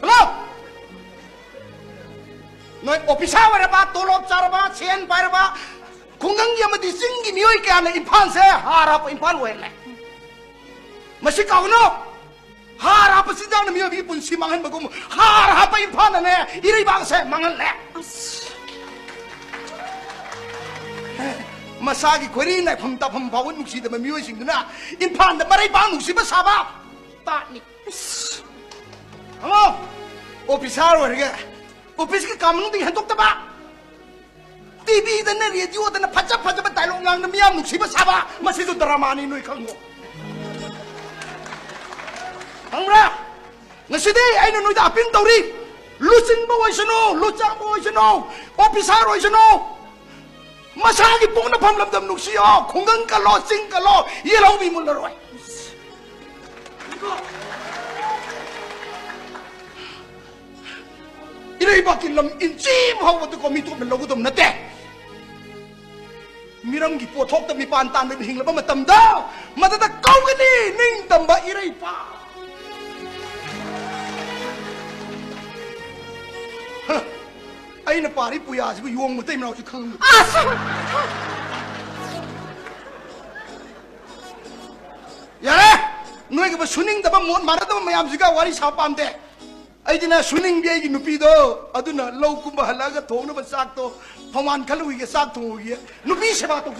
Hello? Nói officer vậy ba, tổ lộc chả ba, chen phải ba, không ngăn gì mà đi sinh cái miêu cái này imphan se, harap imphan vậy này, mà sĩ cao nó, harap sĩ giang này miêu bị bún xì mangan bagum, harap imphan này, iri bang se mangan lẹ, mà sa cái query này phồng ta phồng phao nụ xì để mà miêu sinh đó na, imphan để mà đây bang nụ xì bắt sa ba, ta ni, hello, officer vậy cái. Office ke kamu nanti hentok teba. TV dan radio dan pacar dialog ngang na miyam nuk siba saba masih itu drama ni nui kalmo. Angra, ngasidi ay nui da aping tawri. Lusin ba way sano, lucang ba way sano, officer way sano. Masagi pong na pamlamdam nuk siyo, kunggang kalo, sing kalo, yelaw mi mula roy. Iray bakit lam inchim hawa to komito na logudom na te. Mirang gipotok ta mi pantan na hingla ba matamda. Matatakaw ka ni ning tamba iray pa. Ay na pari puya sigo yuwang mo tayo na ako kang. Yare! Nuay ka ba suning taba mo mara taba mayam siga wari sa pamde. Ay di na suning biyay ginupido aduna law kumbahala ga thong na ba sakto paman kaluwi ga sak thong ugi nupi se ba to